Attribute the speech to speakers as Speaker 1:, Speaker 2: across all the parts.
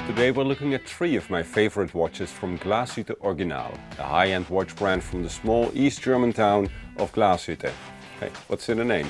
Speaker 1: Today we're looking at 3 of my favorite watches from Glashütte Original, the high-end watch brand from the small East German town of Glashütte. Hey, what's in the name?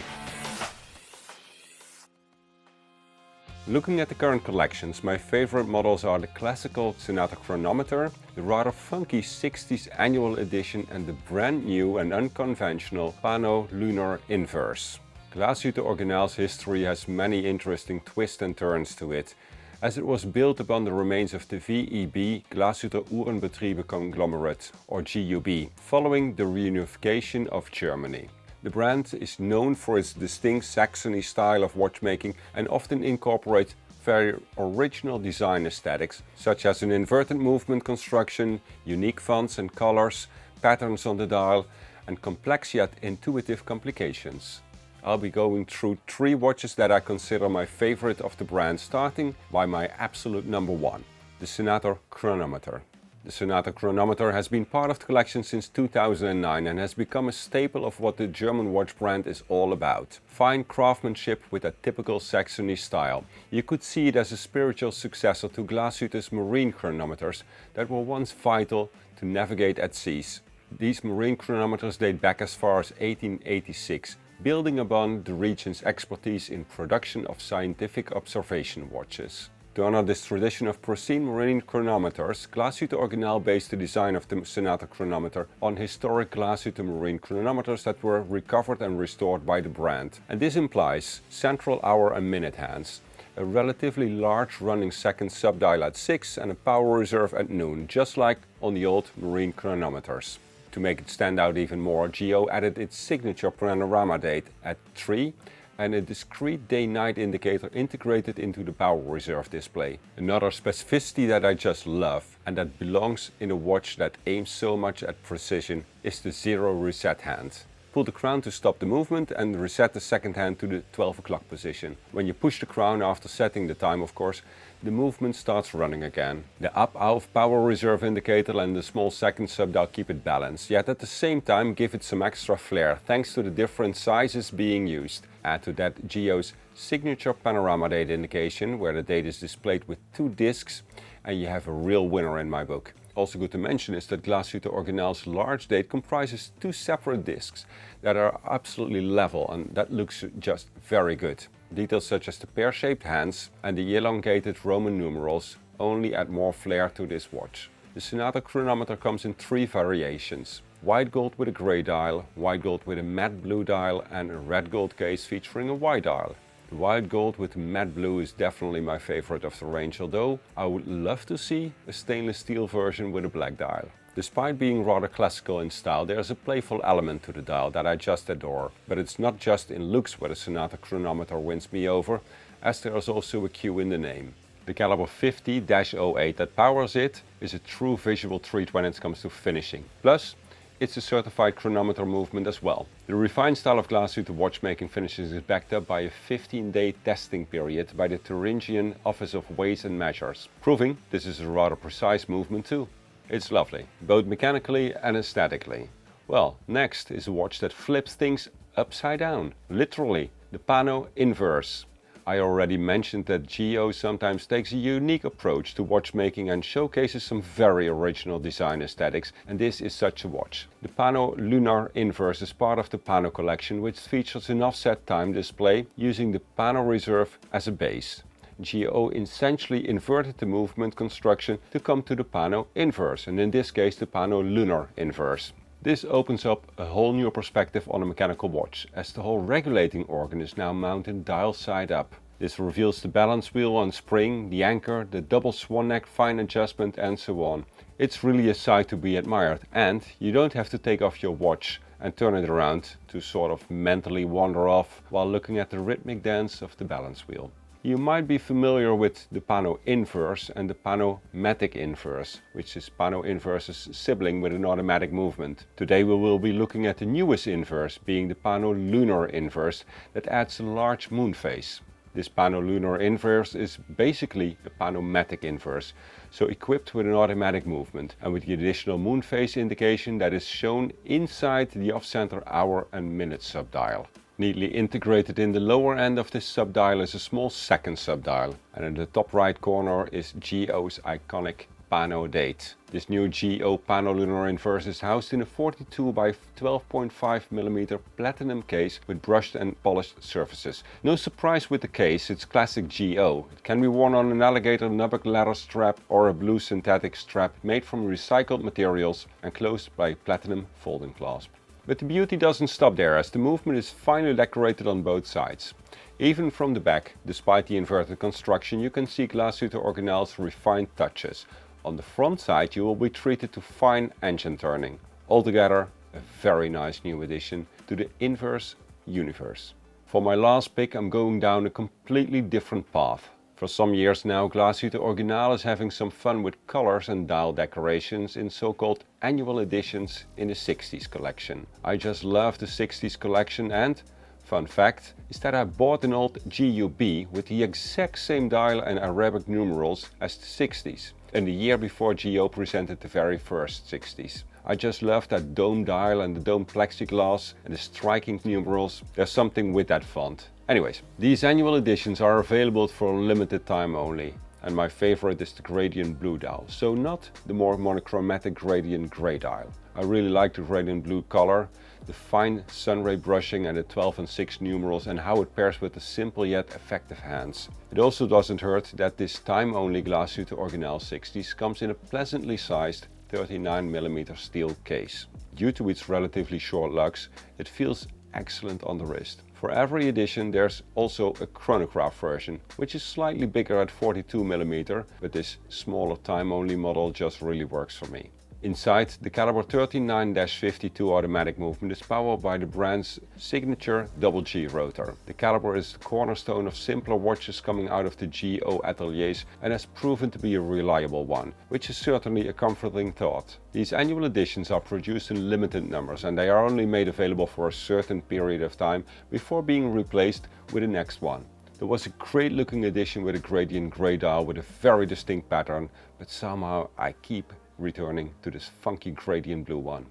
Speaker 1: Looking at the current collections, my favorite models are the classical Senator Chronometer, the rather funky 60s Annual Edition and the brand new and unconventional PanoLunarInverse. Glashütte Original's history has many interesting twists and turns to it, as it was built upon the remains of the VEB Glashütte Uhrenbetriebe Conglomerate, or GUB, following the reunification of Germany. The brand is known for its distinct Saxony style of watchmaking and often incorporates very original design aesthetics, such as an inverted movement construction, unique fonts and colors, patterns on the dial, and complex yet intuitive complications. I'll be going through 3 watches that I consider my favorite of the brand, starting by my absolute number 1, the Senator Chronometer. The Senator Chronometer has been part of the collection since 2009 and has become a staple of what the German watch brand is all about. Fine craftsmanship with a typical Saxony style. You could see it as a spiritual successor to Glashütte's marine chronometers that were once vital to navigate at seas. These marine chronometers date back as far as 1886, building upon the region's expertise in production of scientific observation watches. To honor this tradition of pristine marine chronometers, Glashütte Original based the design of the Senator Chronometer on historic Glashütte marine chronometers that were recovered and restored by the brand. And this implies central hour and minute hands, a relatively large running second subdial at 6 and a power reserve at noon, just like on the old marine chronometers. To make it stand out even more, GO added its signature panorama date at 3 and a discrete day-night indicator integrated into the power reserve display. Another specificity that I just love and that belongs in a watch that aims so much at precision is the 0 reset hand. Pull the crown to stop the movement and reset the second hand to the 12 o'clock position. When you push the crown after setting the time, of course, the movement starts running again. The up-out power reserve indicator and the small second subdial keep it balanced, yet at the same time give it some extra flair thanks to the different sizes being used. Add to that GO's signature panorama date indication, where the date is displayed with 2 discs, and you have a real winner in my book. Also good to mention is that Glashütte Original's large date comprises 2 separate discs that are absolutely level, and that looks just very good. Details such as the pear-shaped hands and the elongated Roman numerals only add more flair to this watch. The Senator Chronometer comes in 3 variations: white gold with a grey dial, white gold with a matte blue dial and a red gold case featuring a white dial. The white gold with the matte blue is definitely my favorite of the range, although I would love to see a stainless steel version with a black dial. Despite being rather classical in style, there is a playful element to the dial that I just adore. But it's not just in looks where the Senator Chronometer wins me over, as there is also a Q in the name. The caliber 50-08 that powers it is a true visual treat when it comes to finishing. Plus, it's a certified chronometer movement as well. The refined style of Glashütte watchmaking finishes is backed up by a 15-day testing period by the Thuringian Office of Weights and Measures, proving this is a rather precise movement too. It's lovely, both mechanically and aesthetically. Well, next is a watch that flips things upside down, literally, the PanoLunarInverse. I already mentioned that GO sometimes takes a unique approach to watchmaking and showcases some very original design aesthetics, and this is such a watch. The PanoLunarInverse is part of the Pano collection, which features an offset time display using the Pano reserve as a base. GO essentially inverted the movement construction to come to the PanoLunarInverse, and in this case the PanoLunarInverse. This opens up a whole new perspective on a mechanical watch, as the whole regulating organ is now mounted dial side up. This reveals the balance wheel and spring, the anchor, the double swan neck fine adjustment and so on. It's really a sight to be admired, and you don't have to take off your watch and turn it around to sort of mentally wander off while looking at the rhythmic dance of the balance wheel. You might be familiar with the PanoInverse and the PanoMatic-Inverse, which is PanoInverse's sibling with an automatic movement. Today we will be looking at the newest inverse, being the PanoLunarInverse, that adds a large moon phase. This PanoLunarInverse is basically a PanoMatic-Inverse, so equipped with an automatic movement and with the additional moon phase indication that is shown inside the off-center hour and minute subdial. Neatly integrated in the lower end of this subdial is a small second subdial, and in the top right corner is GO's iconic Pano date. This new GO PanoLunarInverse is housed in a 42 by 12.5mm platinum case with brushed and polished surfaces. No surprise with the case, it's classic GO. It can be worn on an alligator nubbuck leather strap or a blue synthetic strap made from recycled materials and closed by a platinum folding clasp. But the beauty doesn't stop there, as the movement is finely decorated on both sides. Even from the back, despite the inverted construction, you can see Glashütte Original's refined touches. On the front side you will be treated to fine engine turning. Altogether a very nice new addition to the Inverse universe. For my last pick I'm going down a completely different path. For some years now Glashütte Original is having some fun with colors and dial decorations in so-called annual editions in the 60s collection. I just love the 60s collection, and fun fact is that I bought an old GUB with the exact same dial and Arabic numerals as the 60s. And the year before GO presented the very first 60s. I just love that dome dial and the dome plexiglass and the striking numerals. There's something with that font. Anyways, these annual editions are available for a limited time only. And my favorite is the gradient blue dial, so not the more monochromatic gradient grey dial. I really like the gradient blue color, the fine sunray brushing and the 12 and 6 numerals, and how it pairs with the simple yet effective hands. It also doesn't hurt that this time-only Glashütte Original 60s comes in a pleasantly sized 39mm steel case. Due to its relatively short lugs, it feels excellent on the wrist. For every edition there's also a chronograph version, which is slightly bigger at 42mm, but this smaller time-only model just really works for me. Inside, the caliber 39-52 automatic movement is powered by the brand's signature double G rotor. The caliber is the cornerstone of simpler watches coming out of the GO ateliers and has proven to be a reliable one, which is certainly a comforting thought. These annual editions are produced in limited numbers and they are only made available for a certain period of time before being replaced with the next one. There was a great looking edition with a gradient grey dial with a very distinct pattern, but somehow I keep returning to this funky gradient blue one.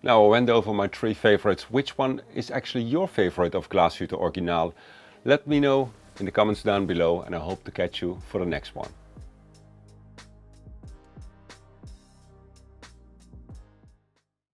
Speaker 1: Now I went over my 3 favorites. Which one is actually your favorite of Glashütte Original? Let me know in the comments down below, and I hope to catch you for the next one.